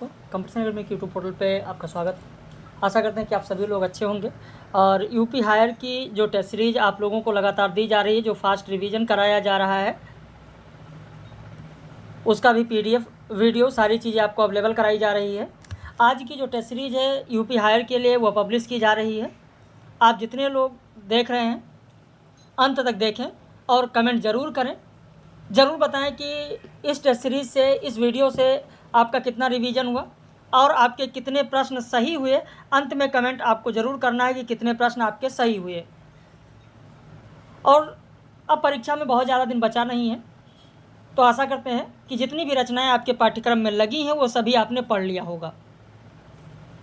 Competition academy YouTube portal पे आपका स्वागत। आशा करते हैं कि आप सभी लोग अच्छे होंगे। और यूपी हायर की जो टेस्ट सीरीज आप लोगों को लगातार दी जा रही है, जो फास्ट रिवीजन कराया जा रहा है, उसका भी पीडीएफ वीडियो सारी चीज़ें आपको अवेलेबल कराई जा रही है। आज की जो टेस्ट सीरीज है यूपी हायर के लिए वह पब्लिश की जा रही है। आप जितने लोग देख रहे हैं अंत तक देखें और कमेंट ज़रूर करें। ज़रूर बताएं कि इस टेस्ट सीरीज से, इस वीडियो से आपका कितना रिवीजन हुआ और आपके कितने प्रश्न सही हुए। अंत में कमेंट आपको ज़रूर करना है कि कितने प्रश्न आपके सही हुए। और अब परीक्षा में बहुत ज़्यादा दिन बचा नहीं है, तो आशा करते हैं कि जितनी भी रचनाएं आपके पाठ्यक्रम में लगी हैं वो सभी आपने पढ़ लिया होगा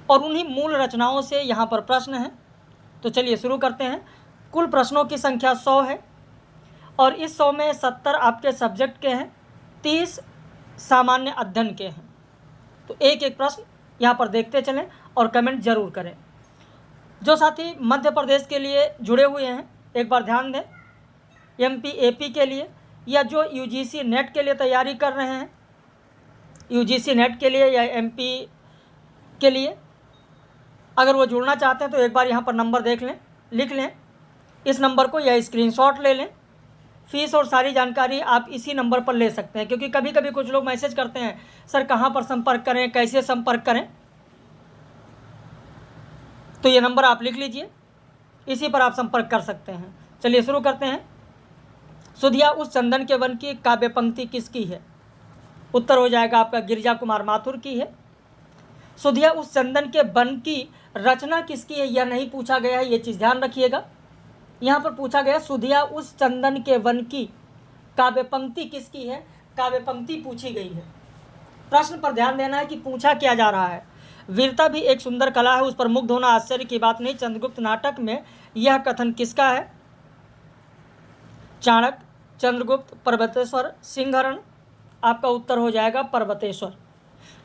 और उन्हीं मूल रचनाओं से यहाँ पर प्रश्न हैं। तो चलिए शुरू करते हैं। कुल प्रश्नों की संख्या 100 है और इस 100 में 70 आपके सब्जेक्ट के हैं, 30 सामान्य अध्ययन के हैं। तो एक एक प्रश्न यहाँ पर देखते चलें और कमेंट ज़रूर करें। जो साथी मध्य प्रदेश के लिए जुड़े हुए हैं एक बार ध्यान दें, एमपी एपी के लिए या जो यूजीसी नेट के लिए तैयारी कर रहे हैं, यूजीसी नेट के लिए या एमपी के लिए अगर वो जुड़ना चाहते हैं तो एक बार यहाँ पर नंबर देख लें, लिख लें इस नंबर को या स्क्रीनशॉट ले लें। फ़ीस और सारी जानकारी आप इसी नंबर पर ले सकते हैं, क्योंकि कभी कभी कुछ लोग मैसेज करते हैं, सर कहाँ पर संपर्क करें, कैसे संपर्क करें। तो ये नंबर आप लिख लीजिए, इसी पर आप संपर्क कर सकते हैं। चलिए शुरू करते हैं। सुधिया उस चंदन के वन की काव्य पंक्ति किसकी है? उत्तर हो जाएगा आपका गिरिजा कुमार माथुर की है। सुधिया उस चंदन के वन की रचना किसकी है यह नहीं पूछा गया है, ये चीज़ ध्यान रखिएगा। यहाँ पर पूछा गया सुधिया उस चंदन के वन की काव्य पंक्ति किसकी है, काव्य पंक्ति पूछी गई है। प्रश्न पर ध्यान देना है कि पूछा क्या जा रहा है। वीरता भी एक सुंदर कला है, उस पर मुग्ध होना आश्चर्य की बात नहीं। चंद्रगुप्त नाटक में यह कथन किसका है? चाणक्य, चंद्रगुप्त, पर्वतेश्वर, सिंहरण। आपका उत्तर हो जाएगा पर्वतेश्वर।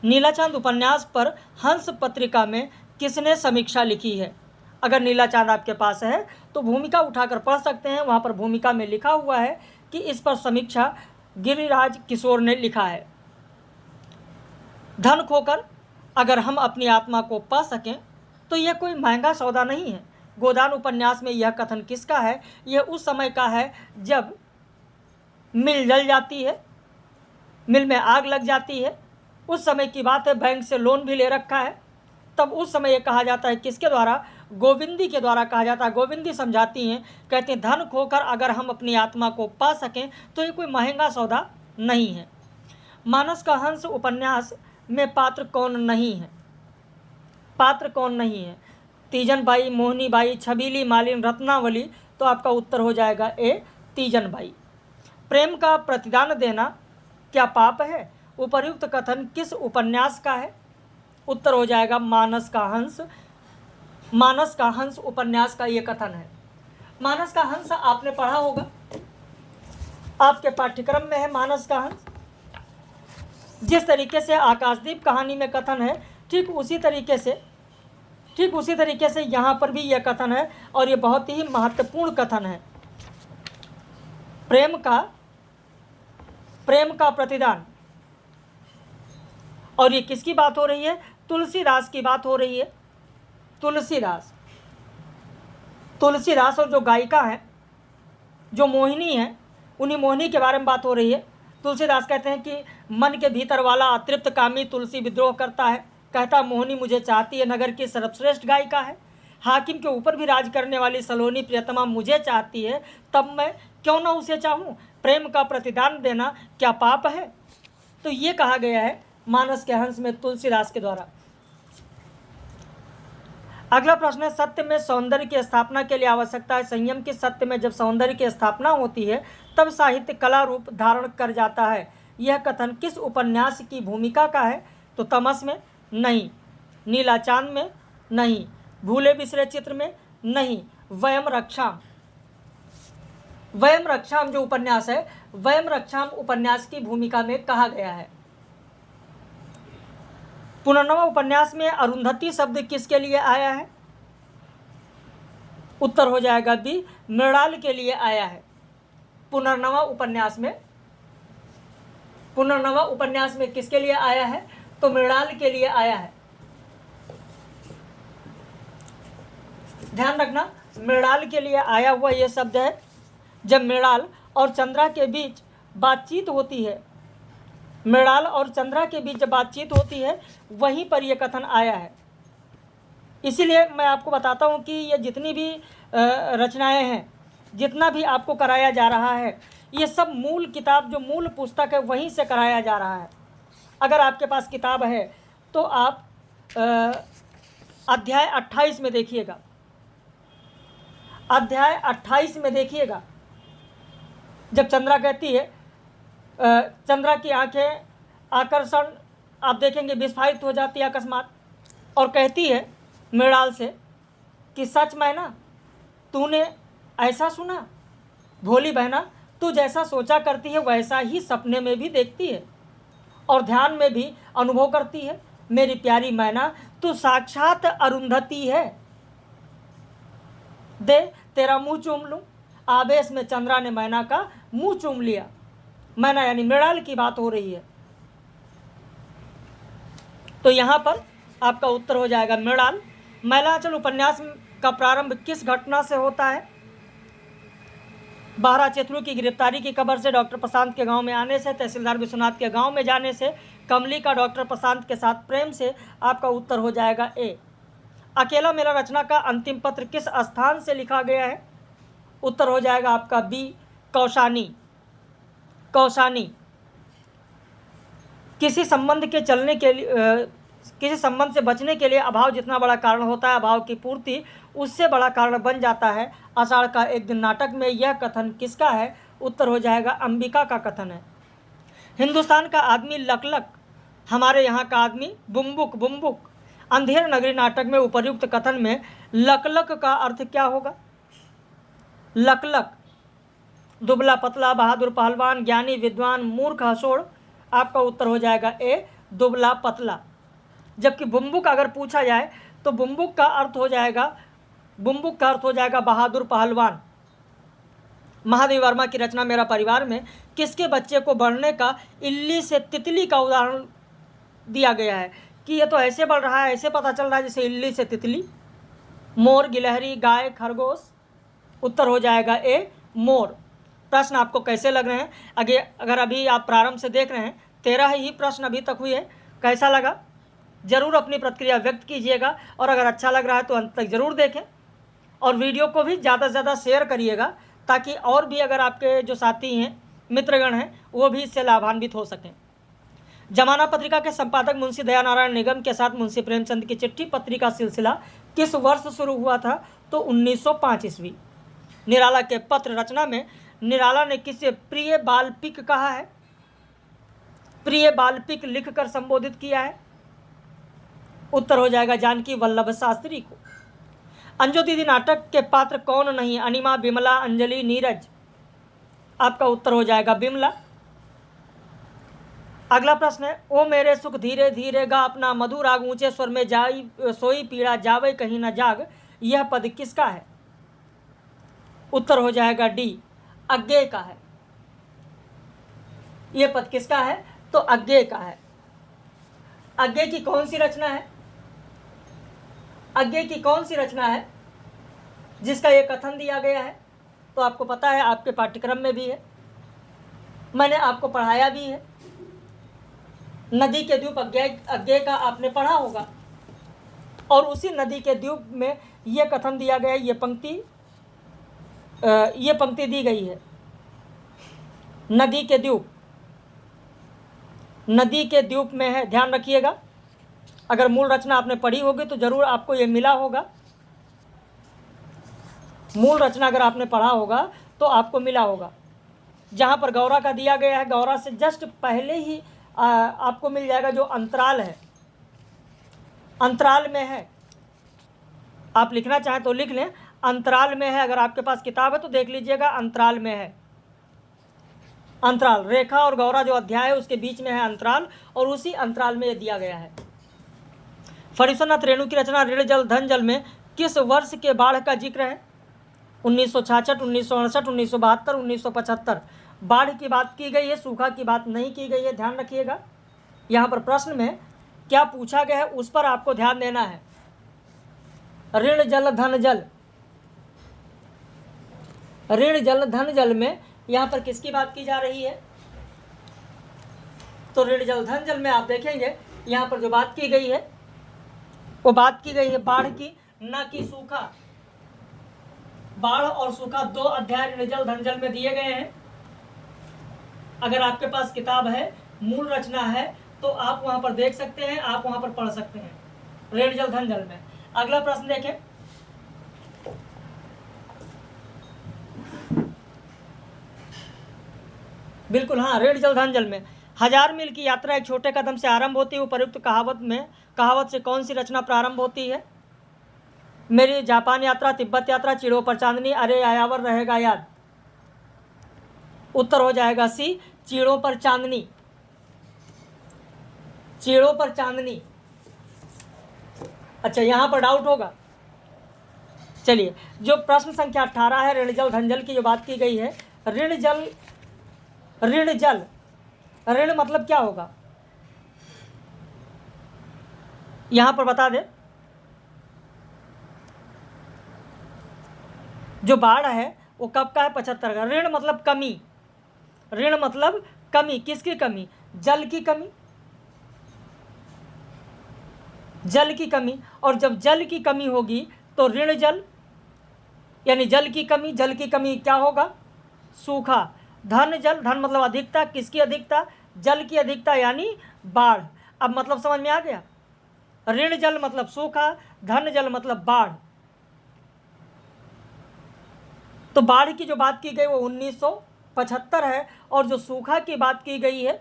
नीलाचांद उपन्यास पर हंस पत्रिका में किसने समीक्षा लिखी है? अगर नीलाचांद आपके पास है तो भूमिका उठाकर पढ़ सकते हैं। वहाँ पर भूमिका में लिखा हुआ है कि इस पर समीक्षा गिरिराज किशोर ने लिखा है। धन खोकर अगर हम अपनी आत्मा को पा सकें तो यह कोई महंगा सौदा नहीं है। गोदान उपन्यास में यह कथन किसका है? यह उस समय का है जब मिल जल जाती है, मिल में आग लग जाती है। उस समय की बात है, बैंक से लोन भी ले रखा है। तब उस समय ये कहा जाता है किसके द्वारा? गोविंदी के द्वारा कहा जाता है। गोविंदी समझाती हैं, कहते हैं धन खोकर अगर हम अपनी आत्मा को पा सकें तो ये कोई महंगा सौदा नहीं है। मानस का हंस उपन्यास में पात्र कौन नहीं है? पात्र कौन नहीं है? तीजन बाई, मोहनी बाई, छबीली, मालिन, रत्नावली। तो आपका उत्तर हो जाएगा ए, तीजन बाई। प्रेम का प्रतिदान देना क्या पाप है? उपर्युक्त कथन किस उपन्यास का है? उत्तर हो जाएगा मानस का हंस। मानस का हंस उपन्यास का ये कथन है। मानस का हंस आपने पढ़ा होगा, आपके पाठ्यक्रम में है मानस का हंस। जिस तरीके से आकाशदीप कहानी में कथन है, ठीक उसी तरीके से यहाँ पर भी यह कथन है और ये बहुत ही महत्वपूर्ण कथन है। प्रेम का प्रतिदान। और ये किसकी बात हो रही है? तुलसीदास की बात हो रही है। तुलसीदास और जो गायिका है, जो मोहिनी है, उन्हीं मोहिनी के बारे में बात हो रही है। तुलसीदास कहते हैं कि मन के भीतर वाला अतृप्त कामी तुलसी विद्रोह करता है, कहता मोहिनी मुझे चाहती है, नगर की सर्वश्रेष्ठ गायिका है। हाकिम के ऊपर भी राज करने वाली सलोनी प्रियतमा मुझे चाहती है, तब मैं क्यों ना उसे चाहूँ। प्रेम का प्रतिदान देना क्या पाप है? तो ये कहा गया है मानस के हंस में तुलसीदास के द्वारा। अगला प्रश्न है, सत्य में सौंदर्य की स्थापना के लिए आवश्यकता है संयम की। सत्य में जब सौंदर्य की स्थापना होती है तब साहित्य कला रूप धारण कर जाता है। यह कथन किस उपन्यास की भूमिका का है? तो तमस में नहीं, नीलाचांद में नहीं, भूले बिसरे चित्र में नहीं, वयम रक्षाम जो उपन्यास है, वयम रक्षाम उपन्यास की भूमिका में कहा गया है। पुनर्नवा उपन्यास में अरुंधति शब्द किसके लिए आया है? उत्तर हो जाएगा बी, मृणाल के लिए आया है। पुनर्नवा उपन्यास में किसके लिए आया है? तो मृणाल के लिए आया है। ध्यान रखना, मृणाल के लिए आया हुआ ये शब्द है। जब मृणाल और चंद्रा के बीच बातचीत होती है, मृणाल और चंद्रा के बीच जब बातचीत होती है, वहीं पर यह कथन आया है। इसीलिए मैं आपको बताता हूँ कि ये जितनी भी रचनाएं हैं, जितना भी आपको कराया जा रहा है, ये सब मूल किताब, जो मूल पुस्तक है, वहीं से कराया जा रहा है। अगर आपके पास किताब है तो आप अध्याय 28 में देखिएगा, अध्याय 28 में देखिएगा, जब चंद्रा कहती है, चंद्रा की आंखें आकर्षण आप देखेंगे विस्फारित हो जाती है अकस्मात, और कहती है मृणाल से कि सच मैना, तूने ऐसा सुना? भोली बहना, तू जैसा सोचा करती है वैसा ही सपने में भी देखती है और ध्यान में भी अनुभव करती है। मेरी प्यारी मैना, तू साक्षात अरुंधति है। दे तेरा मुंह चूम लूं। आवेश में चंद्रा ने मैना का मुंह चूम लिया। मैना यानी मृणाल की बात हो रही है। तो यहां पर आपका उत्तर हो जाएगा मृणाल। मैलांचल उपन्यास का प्रारंभ किस घटना से होता है? बाहरा चेतलू की गिरफ्तारी की खबर से, डॉक्टर प्रशांत के गांव में आने से, तहसीलदार विश्वनाथ के गांव में जाने से, कमली का डॉक्टर प्रशांत के साथ प्रेम से। आपका उत्तर हो जाएगा ए। अकेला मेला रचना का अंतिम पत्र किस स्थान से लिखा गया है? उत्तर हो जाएगा आपका बी, कौशानी। कौशानी। किसी संबंध के चलने के लिए, किसी संबंध से बचने के लिए अभाव जितना बड़ा कारण होता है, अभाव की पूर्ति उससे बड़ा कारण बन जाता है। आषाढ़ का एक दिन नाटक में यह कथन किसका है? उत्तर हो जाएगा अंबिका का कथन है। हिंदुस्तान का आदमी लकलक, हमारे यहाँ का आदमी बुम्बुक। बुम्बुक। अंधेर नगरी नाटक में उपर्युक्त कथन में लकलक का अर्थ क्या होगा? लकलक। दुबला पतला, बहादुर पहलवान, ज्ञानी विद्वान, मूर्ख हसोड़। आपका उत्तर हो जाएगा ए, दुबला पतला। जबकि बुम्बुक अगर पूछा जाए तो बुम्बुक का अर्थ हो जाएगा बहादुर पहलवान। महादेव वर्मा की रचना मेरा परिवार में किसके बच्चे को बढ़ने का इल्ली से तितली का उदाहरण दिया गया है कि ये तो ऐसे बढ़ रहा है, ऐसे पता चल रहा है जैसे इल्ली से तितली। मोर, गिलहरी, गाय, खरगोश। उत्तर हो जाएगा ए, मोर। प्रश्न आपको कैसे लग रहे हैं? अगर अभी आप प्रारंभ से देख रहे हैं, 13 ही प्रश्न अभी तक हुए। कैसा लगा? ज़रूर अपनी प्रतिक्रिया व्यक्त कीजिएगा, और अगर अच्छा लग रहा है तो अंत तक ज़रूर देखें, और वीडियो को भी ज़्यादा से ज़्यादा शेयर करिएगा, ताकि और भी अगर आपके जो साथी हैं, मित्रगण हैं, वो भी इससे लाभान्वित हो सकें। जमाना पत्रिका के संपादक मुंशी दयानारायण निगम के साथ मुंशी प्रेमचंद की चिट्ठी पत्री का सिलसिला किस वर्ष शुरू हुआ था? तो 1905 ईस्वी। निराला के पत्र रचना में निराला ने किसे प्रिय बालपिक कहा है? प्रिय बालपिक लिखकर संबोधित किया है। उत्तर हो जाएगा जानकी वल्लभ शास्त्री को। अंजू दीदी नाटक के पात्र कौन नहीं? अनिमा, बिमला, अंजलि, नीरज। आपका उत्तर हो जाएगा बिमला। अगला प्रश्न है, ओ मेरे सुख धीरे धीरे गा, अपना मधुर राग ऊंचे स्वर में जाई, सोई पीड़ा जावे कहीं न जाग। यह पद किसका है? उत्तर हो जाएगा डी, अज्ञेय का है। यह पद किसका है? तो अज्ञेय का है। अज्ञेय की कौन सी रचना है? अज्ञेय की कौन सी रचना है जिसका यह कथन दिया गया है? तो आपको पता है, आपके पाठ्यक्रम में भी है, मैंने आपको पढ़ाया भी है। नदी के द्वीप अज्ञेय का आपने पढ़ा होगा, और उसी नदी के द्वीप में यह कथन दिया गया है। ये पंक्ति दी गई है, नदी के द्वीप में है। ध्यान रखिएगा, अगर मूल रचना आपने पढ़ी होगी तो जरूर आपको ये मिला होगा। मूल रचना अगर आपने पढ़ा होगा तो आपको मिला होगा। जहाँ पर गौरा का दिया गया है, गौरा से जस्ट पहले ही आपको मिल जाएगा जो अंतराल है, अंतराल में है। आप लिखना चाहें तो लिख लें, अंतराल में है। अगर आपके पास किताब है तो देख लीजिएगा, अंतराल में है। अंतराल, रेखा और गौरा जो अध्याय है उसके बीच में है अंतराल, और उसी अंतराल में यह दिया गया है। फणीश्वरनाथ रेणु की रचना ऋण जल धन जल में किस वर्ष के बाढ़ का जिक्र है? 1966, 1968, 1972, 1975। बाढ़ की बात की गई है, सूखा की बात नहीं की गई है। ध्यान रखिएगा, यहाँ पर प्रश्न में क्या पूछा गया है उस पर आपको ध्यान देना है। ऋण जल धन जल, ऋण जल धन जल में यहां पर किसकी बात की जा रही है? तो ऋण जल धन जल में आप देखेंगे यहां पर जो बात की गई है वो बात की गई है बाढ़ की, न कि सूखा। बाढ़ और सूखा 2 अध्याय ऋण जल धन जल में दिए गए हैं। अगर आपके पास किताब है, मूल रचना है, तो आप वहां पर देख सकते हैं, आप वहां पर पढ़ सकते हैं ऋण जल धन जल में। अगला प्रश्न देखें। बिल्कुल हाँ, ऋण जल धन जल में 1000 मील की यात्रा एक छोटे कदम से आरंभ होती है। उपयुक्त कहावत से कौन सी रचना प्रारंभ होती है? मेरी जापान यात्रा, तिब्बत यात्रा, चिड़ों पर चांदनी, अरे आयावर रहेगा याद। उत्तर हो जाएगा सी, चिड़ों पर चांदनी। चिड़ों पर चांदनी। अच्छा, यहां पर डाउट होगा। चलिए, जो प्रश्न संख्या 18 है, ऋण जल धन जल की जो बात की गई है, ऋण जल, ऋण मतलब क्या होगा यहां पर बता दे। जो बाढ़ है वो कब का है? 75 का। ऋण मतलब कमी, ऋण मतलब कमी। किसकी कमी? जल की कमी, जल की कमी। और जब जल की कमी होगी तो ऋण जल यानी जल की कमी, जल की कमी क्या होगा? सूखा। धन जल, धन मतलब अधिकता, किसकी अधिकता? जल की अधिकता यानी बाढ़। अब मतलब समझ में आ गया। ऋण जल मतलब सूखा, धन जल मतलब बाढ़। तो बाढ़ की जो बात की गई वो 1975 है, और जो सूखा की बात की गई है,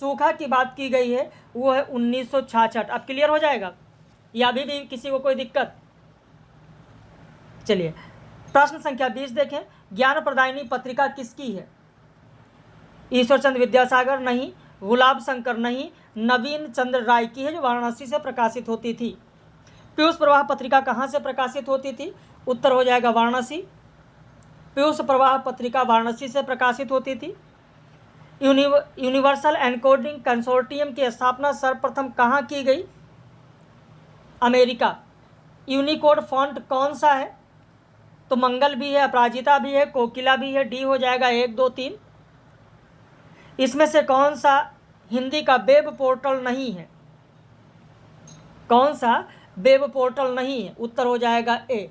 सूखा की बात की गई है वो है 1966। अब क्लियर हो जाएगा या अभी भी किसी को कोई दिक्कत? चलिए, प्रश्न संख्या 20 देखें। ज्ञान प्रदायिनी पत्रिका किसकी है? ईश्वर चंद्र विद्यासागर नहीं, गुलाब शंकर नहीं, नवीन चंद्र राय की है, जो वाराणसी से प्रकाशित होती थी। पीयूष प्रवाह पत्रिका कहाँ से प्रकाशित होती थी? उत्तर हो जाएगा वाराणसी। पीयूष प्रवाह पत्रिका वाराणसी से प्रकाशित होती थी। यूनिवर्सल एनकोडिंग कंसोर्टियम की स्थापना सर्वप्रथम कहाँ की गई? अमेरिका। यूनिकोड फॉन्ट कौन सा है? तो मंगल भी है, अपराजिता भी है, कोकिला भी है। डी हो जाएगा 1, 2, 3। इसमें से कौन सा हिंदी का वेब पोर्टल नहीं है? कौन सा वेब पोर्टल नहीं है? उत्तर हो जाएगा ए।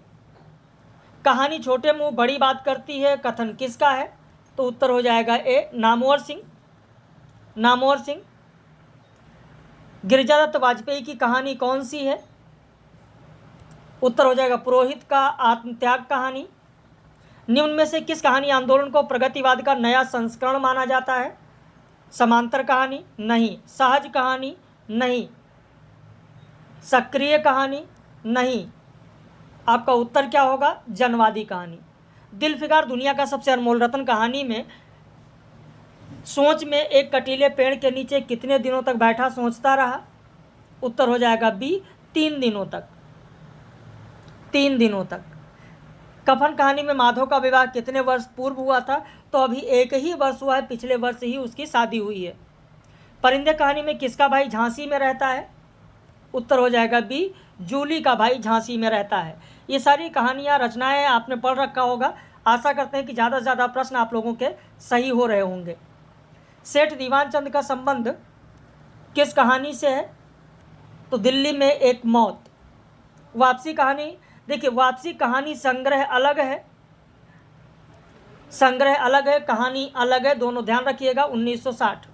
कहानी छोटे मुंह बड़ी बात करती है, कथन किसका है? तो उत्तर हो जाएगा ए, नामवर सिंह। नामवर सिंह। गिरिजादत्त वाजपेयी की कहानी कौन सी है? उत्तर हो जाएगा पुरोहित का आत्मत्याग कहानी। निम्न में से किस कहानी आंदोलन को प्रगतिवाद का नया संस्करण माना जाता है? समांतर कहानी नहीं, सहज कहानी नहीं, सक्रिय कहानी नहीं। आपका उत्तर क्या होगा? जनवादी कहानी। दिल फिगार दुनिया का सबसे अनमोल रत्न कहानी में सोच में एक कटीले पेड़ के नीचे कितने दिनों तक बैठा सोचता रहा? उत्तर हो जाएगा बी, 3 दिनों तक। 3 दिनों तक। कफन कहानी में माधव का विवाह कितने वर्ष पूर्व हुआ था? तो अभी 1 ही वर्ष हुआ है, पिछले वर्ष ही उसकी शादी हुई है। परिंदे कहानी में किसका भाई झांसी में रहता है? उत्तर हो जाएगा बी, जूली का भाई झांसी में रहता है। ये सारी कहानियाँ, रचनाएं आपने पढ़ रखा होगा। आशा करते हैं कि ज़्यादा से ज़्यादा प्रश्न आप लोगों के सही हो रहे होंगे। सेठ दीवान चंद का संबंध किस कहानी से है? तो दिल्ली में एक मौत। वापसी कहानी, देखिए वापसी कहानी संग्रह अलग है, संग्रह अलग है, कहानी अलग है, दोनों ध्यान रखिएगा। 1960।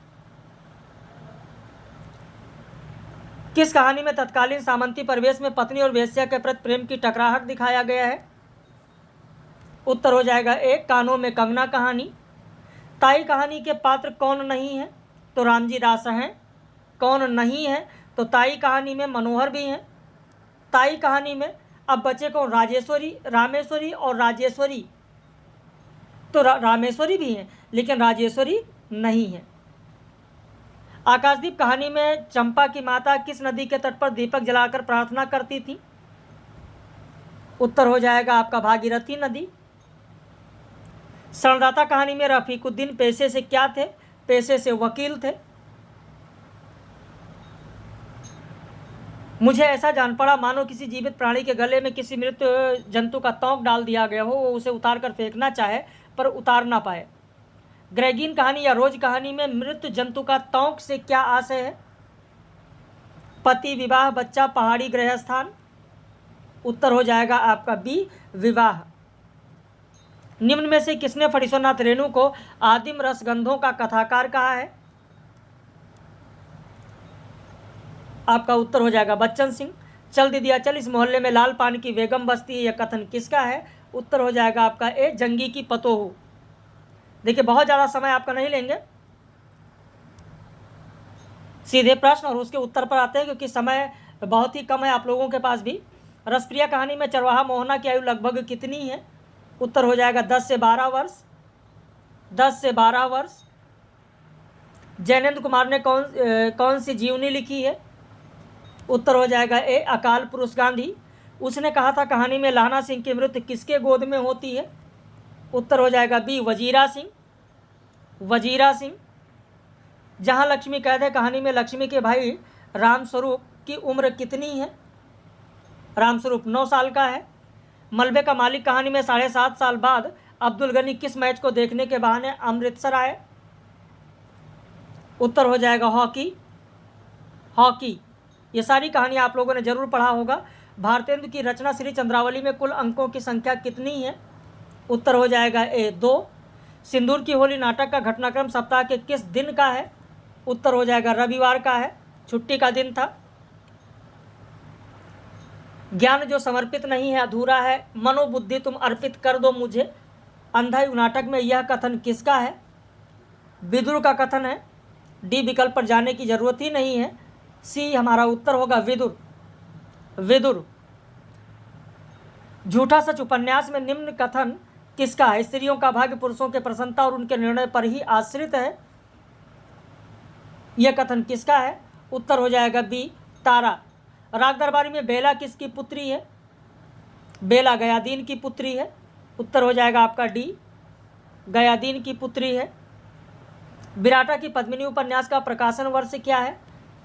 किस कहानी में तत्कालीन सामंती परिवेश में पत्नी और वेश्या के प्रति प्रेम की टकराहट दिखाया गया है? उत्तर हो जाएगा एक, कानों में कंगना कहानी। ताई कहानी के पात्र कौन नहीं है? तो रामजी दास हैं। कौन नहीं है? तो ताई कहानी में मनोहर भी हैं। ताई कहानी में अब बचे कौन? राजेश्वरी, रामेश्वरी और राजेश्वरी। तो रामेश्वरी भी हैं लेकिन राजेश्वरी नहीं है। आकाशदीप कहानी में चंपा की माता किस नदी के तट पर दीपक जलाकर प्रार्थना करती थी? उत्तर हो जाएगा आपका भागीरथी नदी। शरणदाता कहानी में रफीकुद्दीन पेशे से क्या थे? पेशे से वकील थे। मुझे ऐसा जान पड़ा मानो किसी जीवित प्राणी के गले में किसी मृत जंतु का तोंक डाल दिया गया हो, वो उसे उतार कर फेंकना चाहे पर उतार ना पाए। ग्रेगिन कहानी या रोज कहानी में मृत जंतु का तोंक से क्या आशय है? पति, विवाह, बच्चा, पहाड़ी, गृहस्थान। उत्तर हो जाएगा आपका बी, विवाह। निम्न में से किसने फणीश्वरनाथ रेणु को आदिम रसगंधों का कथाकार कहा है? आपका उत्तर हो जाएगा बच्चन सिंह। चल दीदिया चल, इस मोहल्ले में लाल पान की बेगम बसती है, यह कथन किसका है? उत्तर हो जाएगा आपका ए, जंगी की पतोहू। देखिए बहुत ज़्यादा समय आपका नहीं लेंगे, सीधे प्रश्न और उसके उत्तर पर आते हैं क्योंकि समय बहुत ही कम है आप लोगों के पास भी। रसप्रिया कहानी में चरवाहा मोहना की आयु लगभग कितनी है? उत्तर हो जाएगा 10 से 12 वर्ष। 10 से 12 वर्ष। जैनेंद्र कुमार ने कौन सी जीवनी लिखी है? उत्तर हो जाएगा ए, अकाल पुरुष गांधी। उसने कहा था कहानी में लाना सिंह की मृत्यु किसके गोद में होती है? उत्तर हो जाएगा बी, वजीरा सिंह। वजीरा सिंह। जहां लक्ष्मी कैद है कहानी में लक्ष्मी के भाई रामस्वरूप की उम्र कितनी है? रामस्वरूप 9 साल का है। मलबे का मालिक कहानी में 7.5 साल बाद अब्दुल गनी किस मैच को देखने के बहाने अमृतसर आए? उत्तर हो जाएगा हॉकी। हॉकी। ये सारी कहानी आप लोगों ने जरूर पढ़ा होगा। भारतेंदु की रचना श्री चंद्रावली में कुल अंकों की संख्या कितनी है? उत्तर हो जाएगा ए, 2। सिंदूर की होली नाटक का घटनाक्रम सप्ताह के किस दिन का है? उत्तर हो जाएगा रविवार का है, छुट्टी का दिन था। ज्ञान जो समर्पित नहीं है अधूरा है, मनोबुद्धि तुम अर्पित कर दो मुझे, अंधायु नाटक में यह कथन किसका है? विदुर का कथन है। डी विकल्प पर जाने की जरूरत ही नहीं है, सी हमारा उत्तर होगा विदुर। विदुर। झूठा सच उपन्यास में निम्न कथन किसका है? स्त्रियों का भाग्य पुरुषों के प्रसन्नता और उनके निर्णय पर ही आश्रित है, यह कथन किसका है? उत्तर हो जाएगा बी, तारा। राग दरबारी में बेला किसकी पुत्री है? बेला गयादीन की पुत्री है। उत्तर हो जाएगा आपका डी, गयादीन की पुत्री है। विराटा की पद्मिनी उपन्यास का प्रकाशन वर्ष क्या है?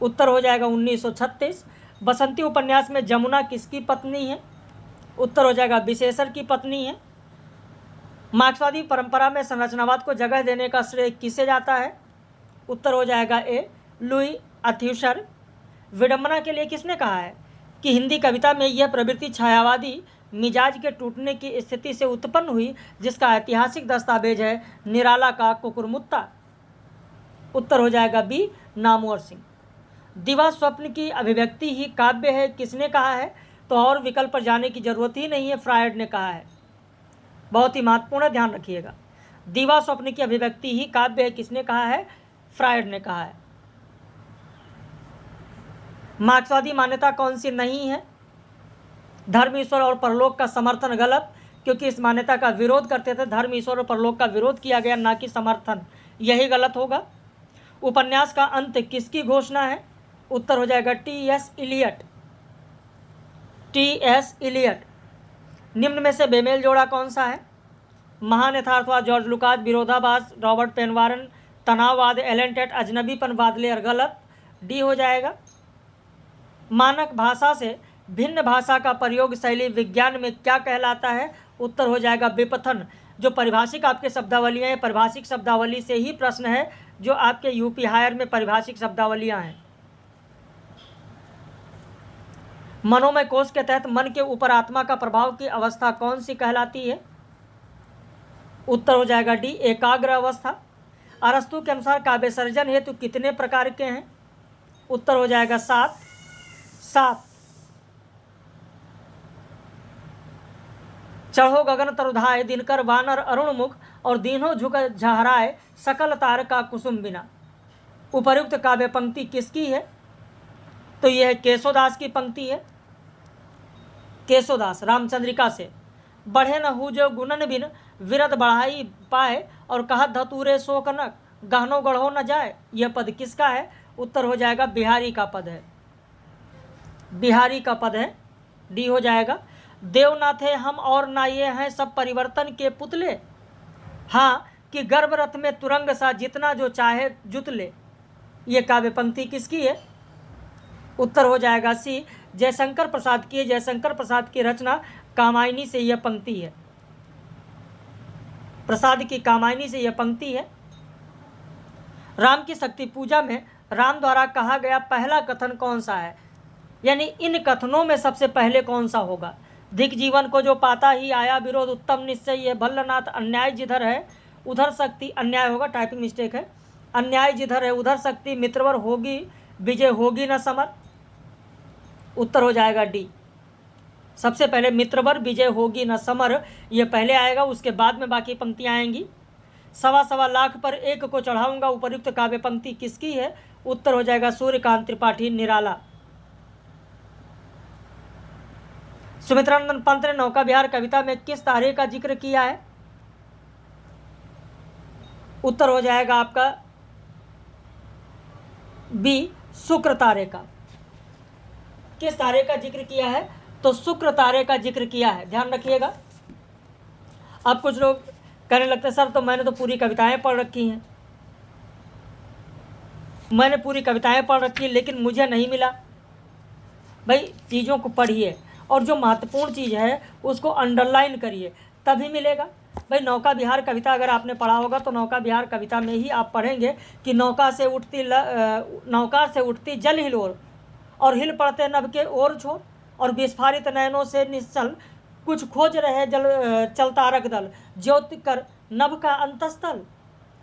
उत्तर हो जाएगा 1936। बसंती उपन्यास में जमुना किसकी पत्नी है? उत्तर हो जाएगा विशेषर की पत्नी है। मार्क्सवादी परंपरा में संरचनावाद को जगह देने का श्रेय किसे जाता है? उत्तर हो जाएगा ए, लुई अल्थुसर। विडंबना के लिए किसने कहा है कि हिंदी कविता में यह प्रवृत्ति छायावादी मिजाज के टूटने की स्थिति से उत्पन्न हुई जिसका ऐतिहासिक दस्तावेज है निराला का कुकुरमुत्ता? उत्तर हो जाएगा बी, नामवर सिंह। दिवा स्वप्न की अभिव्यक्ति ही काव्य है, किसने कहा है? तो और विकल्प पर जाने की जरूरत ही नहीं है, फ्रायड ने कहा है। बहुत ही महत्वपूर्ण, ध्यान रखिएगा। दिवा स्वप्न की अभिव्यक्ति ही काव्य है, किसने कहा है? फ्रायड ने कहा है। मार्क्सवादी मान्यता कौन सी नहीं है? धर्म, ईश्वर और परलोक का समर्थन गलत, क्योंकि इस मान्यता का विरोध करते थे। धर्म, ईश्वर और परलोक का विरोध किया गया, ना कि समर्थन, यही गलत होगा। उपन्यास का अंत किसकी घोषणा है? उत्तर हो जाएगा टी.एस. इलियट। टी.एस. इलियट। निम्न में से बेमेल जोड़ा कौन सा है? महान यथार्थवाद जॉर्ज लुकास, विरोधाभास रॉबर्ट पेनवारन, तनाववाद एलन टेट, अजनबीपन बादलेयर गलत, डी हो जाएगा। मानक भाषा से भिन्न भाषा का प्रयोग शैली विज्ञान में क्या कहलाता है? उत्तर हो जाएगा विपथन। जो परिभाषिक आपके शब्दावलियाँ हैं, परिभाषिक शब्दावली से ही प्रश्न है जो आपके यूपी हायर में परिभाषिक शब्दावलियाँ हैं। मनोमय कोश के तहत मन के ऊपर आत्मा का प्रभाव की अवस्था कौन सी कहलाती है? उत्तर हो जाएगा डी, एकाग्र अवस्था। अरस्तु के अनुसार काव्य सर्जन हेतु कितने प्रकार के हैं? उत्तर हो जाएगा 7। चढ़ो गगन तरुधाए, दिनकर वानर अरुण मुख, और दीनों झुक झहराए, सकल तारका कुसुम बिना। उपर्युक्त काव्य पंक्ति किसकी है? तो यह केशोदास की पंक्ति है। केशोदास, रामचंद्रिका से। बढ़े न हु जो गुणन बिन, विरद बढ़ाई पाए, और कहा धतूरे शोक न, गहनो गढ़ो न जाए, यह पद किसका है? उत्तर हो जाएगा बिहारी का पद है। बिहारी का पद है, डी हो जाएगा। देव ना थे हम और ना ये हैं सब परिवर्तन के पुतले, हाँ कि गर्भ रथ में तुरंग सा जितना जो चाहे जुत ले, ये काव्य पंक्ति किसकी है? उत्तर हो जाएगा सी, जयशंकर प्रसाद की है। जयशंकर प्रसाद की रचना कामायनी से यह पंक्ति है। प्रसाद की कामायनी से यह पंक्ति है। राम की शक्ति पूजा में राम द्वारा कहा गया पहला कथन कौन सा है, यानी इन कथनों में सबसे पहले कौन सा होगा। धिक जीवन को जो पाता ही आया, विरोध उत्तम निश्चय ये भल्लनाथ, अन्याय जिधर है उधर शक्ति, अन्याय होगा, टाइपिंग मिस्टेक है, अन्याय जिधर है उधर शक्ति, मित्रवर होगी विजय होगी न समर। उत्तर हो जाएगा डी। सबसे पहले मित्रवर विजय होगी न समर, ये पहले आएगा, उसके बाद में बाकी पंक्तियाँ आएंगी। सवा सवा लाख पर एक को चढ़ाऊंगा, उपयुक्त काव्य पंक्ति किसकी है। उत्तर हो जाएगा सूर्यकांत त्रिपाठी निराला। सुमित्रानंद पंत ने नौका विहार कविता में किस तारे का जिक्र किया है। उत्तर हो जाएगा आपका बी, शुक्र तारे का। किस तारे का जिक्र किया है, तो शुक्र तारे का जिक्र किया है, ध्यान रखिएगा। अब कुछ लोग कहने लगते सर तो मैंने तो पूरी कविताएं पढ़ रखी हैं, मैंने पूरी कविताएं पढ़ रखी है लेकिन मुझे नहीं मिला। भाई चीज़ों को पढ़िए और जो महत्वपूर्ण चीज़ है उसको अंडरलाइन करिए, तभी मिलेगा। भाई नौका विहार कविता अगर आपने पढ़ा होगा तो नौका विहार कविता में ही आप पढ़ेंगे कि नौका से उठती जल हिलोर, और हिल पड़ते नभ के ओर छोर, और विस्फारित नयनों से निश्चल कुछ खोज रहे चलतारक दल, ज्योति कर नभ का अंतस्थल,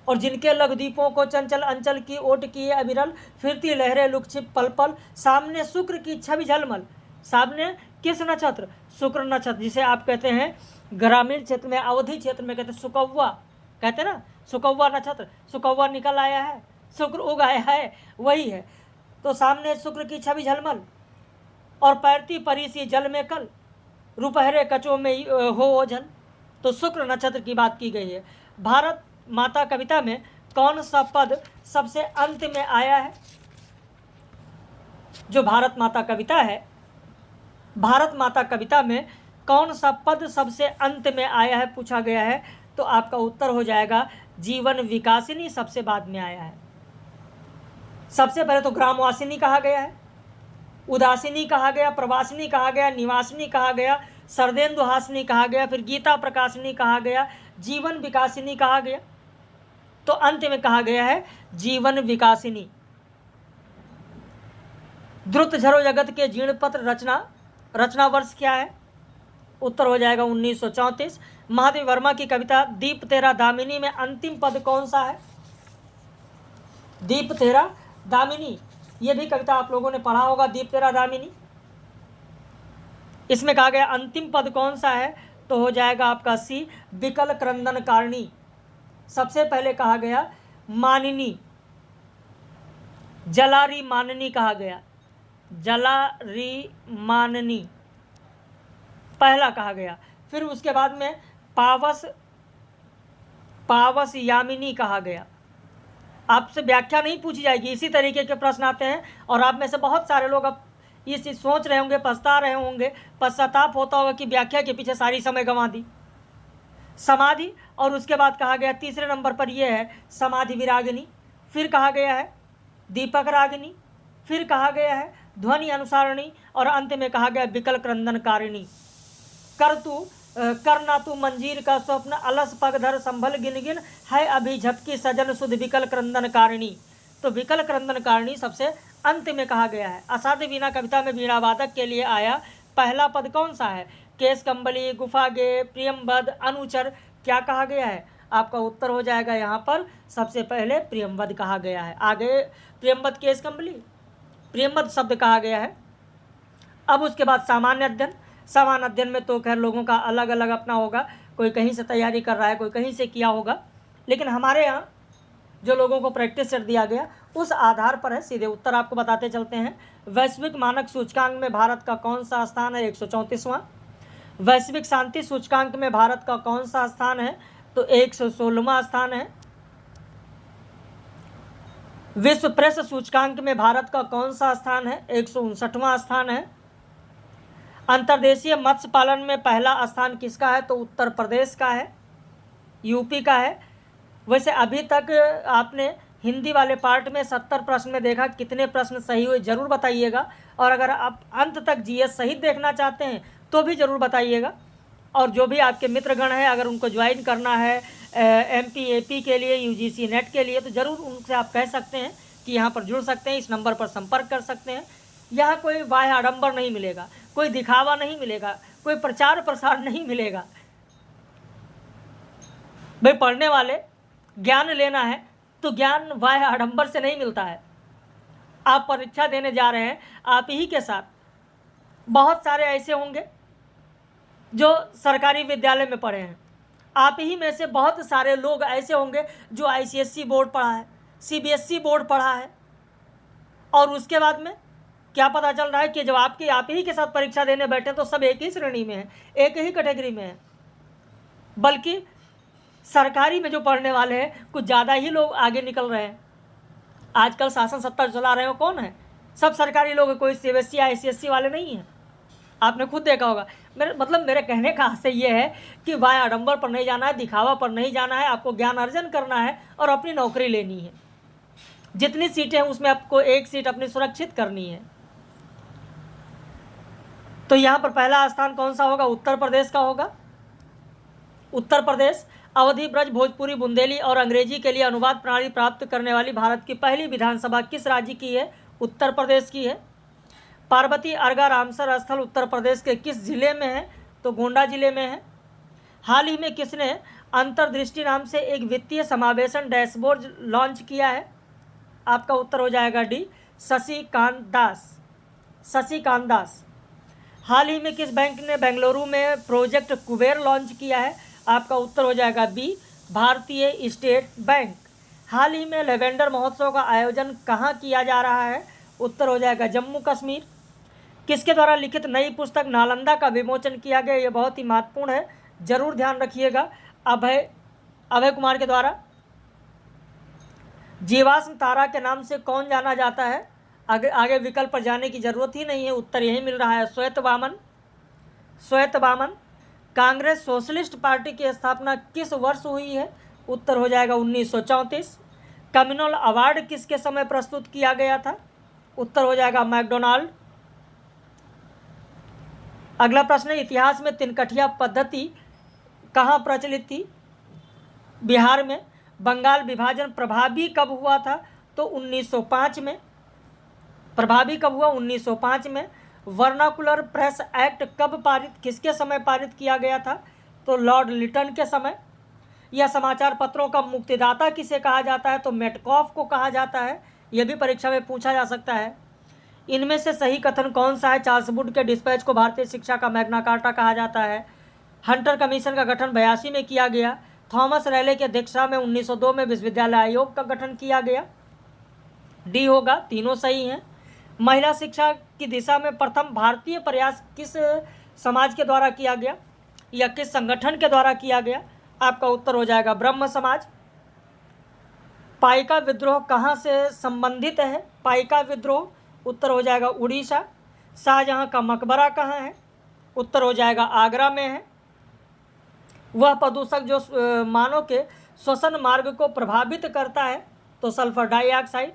और जिनके लघ दीपों को चंचल अंचल की ओट किए अविरल, फिरती लहरें लुकछिप पल पल, सामने शुक्र की छवि झलमल। सामने किस नक्षत्र, शुक्र नक्षत्र, जिसे आप कहते हैं ग्रामीण क्षेत्र में, अवधि क्षेत्र में कहते हैं सुकौवा, कहते हैं ना सुकौवा नक्षत्र, सुकौवा निकल आया है, शुक्र उग आया है, वही है। तो सामने शुक्र की छवि झलमल, और पैरती परी सी जल में कल, रुपहरे कचों में हो ओझल। तो शुक्र नक्षत्र की बात की गई है। भारत माता कविता में कौन सा पद सबसे अंत में आया है। जो भारत माता कविता है, भारत माता कविता में कौन सा पद सबसे अंत में आया है पूछा गया है, तो आपका उत्तर हो जाएगा जीवन विकासिनी सबसे बाद में आया है। सबसे पहले तो ग्रामवासिनी कहा गया है, उदासिनी कहा गया, प्रवासिनी कहा गया, निवासिनी कहा गया, सर्देंदु हासिनी कहा गया, फिर गीता प्रकाशिनी कहा गया, जीवन विकासिनी कहा गया, तो अंत में कहा गया है जीवन विकासिनी। द्रुत झरो जगत के जीर्ण पत्र रचना वर्ष क्या है। उत्तर हो जाएगा 1934। महादेव वर्मा की कविता दीप तेरा दामिनी में अंतिम पद कौन सा है। दीप तेरा दामिनी, ये भी कविता आप लोगों ने पढ़ा होगा, दीप तेरा दामिनी। इसमें कहा गया अंतिम पद कौन सा है, तो हो जाएगा आपका सी, विकल क्रंदन कारिणी। सबसे पहले कहा गया मानिनी, जलारी माननी कहा गया, जलारी माननी पहला कहा गया। फिर उसके बाद में पावस यामिनी कहा गया। आपसे व्याख्या नहीं पूछी जाएगी, इसी तरीके के प्रश्न आते हैं, और आप में से बहुत सारे लोग अब ये चीज़ सोच रहे होंगे, पछता रहे होंगे, पश्चाताप होता होगा कि व्याख्या के पीछे सारी समय गंवा दी। समाधि, और उसके बाद कहा गया तीसरे नंबर पर यह है समाधि विरागिनी, फिर कहा गया है दीपक रागिनी, फिर कहा गया है ध्वनि अनुसारिणी, और अंत में कहा गया विकल क्रंदन कारिणी। करना तू मंजीर का स्वप्न, अलस पगधर संभल गिन गिन, है अभी झपकी सजन सुध विकल क्रंदन कारिणी। तो विकल क्रंदन कारिणी सबसे अंत में कहा गया है। असाध्य वीणा कविता में वीणा वादक के लिए आया पहला पद कौन सा है। केस कंबली, गुफा गे, प्रियमवद, अनुचर, क्या कहा गया है। आपका उत्तर हो जाएगा यहाँ पर सबसे पहले प्रियमवद कहा गया है। आगे प्रियमवद, केस कंबली, प्रियमवद शब्द कहा गया है। अब उसके बाद सामान्य अध्ययन। सामान्य अध्ययन में तो खैर लोगों का अलग अलग अपना होगा, कोई कहीं से तैयारी कर रहा है, कोई कहीं से किया होगा, लेकिन हमारे यहाँ जो लोगों को प्रैक्टिस सेट दिया गया उस आधार पर है। सीधे उत्तर आपको बताते चलते हैं। वैश्विक मानक सूचकांक में भारत का कौन सा स्थान है, 134वां। वैश्विक शांति सूचकांक में भारत का कौन सा स्थान है, तो 116वां स्थान है। विश्व प्रेस सूचकांक में भारत का कौन सा स्थान है, 159वां स्थान है। अंतर्देशीय मत्स्य पालन में पहला स्थान किसका है, तो उत्तर प्रदेश का है, यूपी का है। वैसे अभी तक आपने हिंदी वाले पार्ट में 70 प्रश्न में देखा, कितने प्रश्न सही हुए ज़रूर बताइएगा। और अगर आप अंत तक जीएस सहित देखना चाहते हैं तो भी ज़रूर बताइएगा। और जो भी आपके मित्रगण हैं, अगर उनको ज्वाइन करना है एमपी एपी के लिए, यूजीसी नेट के लिए, तो ज़रूर उनसे आप कह सकते हैं कि यहाँ पर जुड़ सकते हैं, इस नंबर पर संपर्क कर सकते हैं। यहाँ कोई बाह्य आडंबर नहीं मिलेगा, कोई दिखावा नहीं मिलेगा, कोई प्रचार प्रसार नहीं मिलेगा। भाई पढ़ने वाले ज्ञान लेना है तो ज्ञान बाह्य आडंबर से नहीं मिलता है। आप परीक्षा देने जा रहे हैं, आप ही के साथ बहुत सारे ऐसे होंगे जो सरकारी विद्यालय में पढ़े हैं, आप ही में से बहुत सारे लोग ऐसे होंगे जो आईसीएसई बोर्ड पढ़ा है, सीबीएसई बोर्ड पढ़ा है, और उसके बाद में क्या पता चल रहा है कि जब आप ही के साथ परीक्षा देने बैठे तो सब एक ही श्रेणी में है, एक ही कैटेगरी में है। बल्कि सरकारी में जो पढ़ने वाले हैं कुछ ज़्यादा ही लोग आगे निकल रहे हैं। आजकल शासन सत्ता चला रहे हो कौन है? सब सरकारी लोग, कोई सीबीएसई आईसीएसई वाले नहीं हैं। आपने खुद देखा होगा। मेरे कहने का आशय ये है कि वाय आडंबर पर नहीं जाना है, दिखावा पर नहीं जाना है, आपको ज्ञान अर्जन करना है और अपनी नौकरी लेनी है। जितनी सीटें हैं उसमें आपको एक सीट अपनी सुरक्षित करनी है। तो यहाँ पर पहला स्थान कौन सा होगा? उत्तर प्रदेश का होगा। उत्तर प्रदेश अवधी, ब्रज, भोजपुरी, बुंदेली और अंग्रेजी के लिए अनुवाद प्रणाली प्राप्त करने वाली भारत की पहली विधानसभा किस राज्य की है? उत्तर प्रदेश की है। पार्वती अर्गा रामसर स्थल उत्तर प्रदेश के किस जिले में है? तो गोंडा जिले में है। हाल ही में किसने अंतर्दृष्टि नाम से एक वित्तीय समावेशन डैशबोर्ड लॉन्च किया है? आपका उत्तर हो जाएगा डी, शशिकांत दास। शशिकांत दास। हाल ही में किस बैंक ने बेंगलुरु में प्रोजेक्ट कुबेर लॉन्च किया है? आपका उत्तर हो जाएगा बी, भारतीय स्टेट बैंक। हाल ही में लेवेंडर महोत्सव का आयोजन कहाँ किया जा रहा है? उत्तर हो जाएगा जम्मू कश्मीर। किसके द्वारा लिखित नई पुस्तक नालंदा का विमोचन किया गया? ये बहुत ही महत्वपूर्ण है, जरूर ध्यान रखिएगा। अभय कुमार के द्वारा। जीवाश्म तारा के नाम से कौन जाना जाता है? आगे विकल्प पर जाने की जरूरत ही नहीं है, उत्तर यही मिल रहा है, श्वेत वामन। श्वेत वामन। कांग्रेस सोशलिस्ट पार्टी की स्थापना किस वर्ष हुई है? उत्तर हो जाएगा 1934। कम्युनल अवार्ड किसके समय प्रस्तुत किया गया था? उत्तर हो जाएगा मैकडोनाल्ड। अगला प्रश्न है, इतिहास में तिनकठिया पद्धति कहाँ प्रचलित थी? बिहार में। बंगाल विभाजन प्रभावी कब हुआ था? तो 1905 में। प्रभावी कब हुआ? 1905 में। वर्नाकुलर प्रेस एक्ट कब पारित, किसके समय पारित किया गया था? तो लॉर्ड लिटन के समय। यह समाचार पत्रों का मुक्तिदाता किसे कहा जाता है? तो मेटकॉफ को कहा जाता है। यह भी परीक्षा में पूछा जा सकता है। इनमें से सही कथन कौन सा है? चार्ल्स वुड के डिस्पैच को भारतीय शिक्षा का मैग्ना कार्टा कहा जाता है। हंटर कमीशन का गठन 82 में किया गया। थॉमस रैले की अध्यक्षता में 1902 में विश्वविद्यालय आयोग का गठन किया गया। डी होगा, तीनों सही हैं। महिला शिक्षा की दिशा में प्रथम भारतीय प्रयास किस समाज के द्वारा किया गया या किस संगठन के द्वारा किया गया? आपका उत्तर हो जाएगा ब्रह्म समाज। पाइका विद्रोह कहाँ से संबंधित है? पाइका विद्रोह, उत्तर हो जाएगा उड़ीसा। शाहजहां का मकबरा कहाँ है? उत्तर हो जाएगा आगरा में है। वह प्रदूषक जो मानव के श्वसन मार्ग को प्रभावित करता है? तो सल्फर डाइऑक्साइड।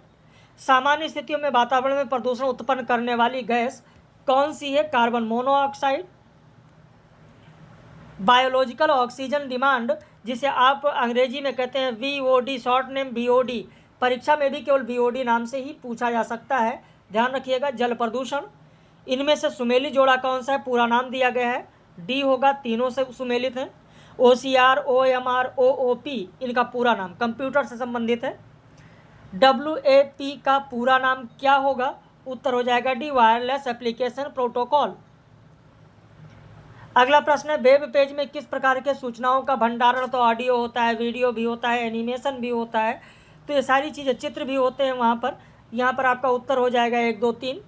सामान्य स्थितियों में वातावरण में प्रदूषण उत्पन्न करने वाली गैस कौन सी है? Carbon monoxide. Biological oxygen demand, जिसे आप अंग्रेजी में कहते हैं VOD, शॉर्ट नेम BOD, परीक्षा में भी केवल BOD नाम से ही पूछा जा सकता है, ध्यान रखिएगा। जल प्रदूषण। इनमें से सुमेलित जोड़ा कौन सा है? पूरा नाम दिया गया है, डी होगा, तीनों से सुमेलित हैं। OCR, OMR, OOP इनका पूरा नाम कंप्यूटर से संबंधित है। WAP का पूरा नाम क्या होगा? उत्तर हो जाएगा डी, वायरलेस एप्लीकेशन प्रोटोकॉल। अगला प्रश्न है, वेब पेज में किस प्रकार के सूचनाओं का भंडारण? तो ऑडियो होता है, वीडियो भी होता है, एनिमेशन भी होता है, तो ये सारी चीज़ें, चित्र भी होते हैं वहाँ पर। यहाँ पर आपका उत्तर हो जाएगा 1, 2, 3।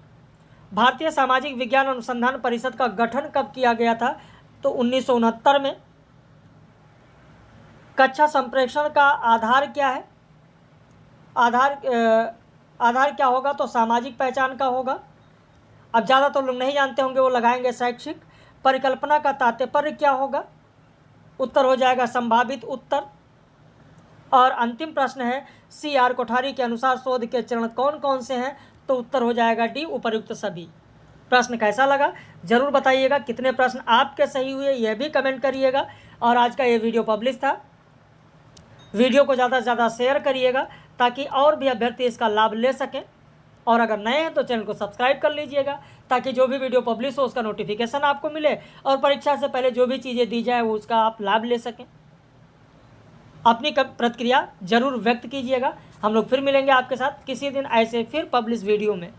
भारतीय सामाजिक विज्ञान अनुसंधान परिषद का गठन कब किया गया था? तो 1969 में। कक्षा संप्रेषण का आधार क्या है? आधार क्या होगा? तो सामाजिक पहचान का होगा। अब ज़्यादा तो लोग नहीं जानते होंगे, वो लगाएंगे शैक्षिक। परिकल्पना का तात्पर्य क्या होगा? उत्तर हो जाएगा संभावित उत्तर। और अंतिम प्रश्न है सी आर कोठारी के अनुसार शोध के चरण कौन कौन से हैं, तो उत्तर हो जाएगा डी उपर्युक्त सभी। प्रश्न कैसा लगा जरूर बताइएगा, कितने प्रश्न आपके सही हुए यह भी कमेंट करिएगा। और आज का ये वीडियो पब्लिश था, वीडियो को ज़्यादा से ज़्यादा शेयर करिएगा ताकि और भी अभ्यर्थी इसका लाभ ले सकें। और अगर नए हैं तो चैनल को सब्सक्राइब कर लीजिएगा ताकि जो भी वीडियो पब्लिश हो उसका नोटिफिकेशन आपको मिले और परीक्षा से पहले जो भी चीज़ें दी जाए वो उसका आप लाभ ले सकें। अपनी प्रतिक्रिया जरूर व्यक्त कीजिएगा। हम लोग फिर मिलेंगे आपके साथ किसी दिन ऐसे फिर पब्लिश वीडियो में।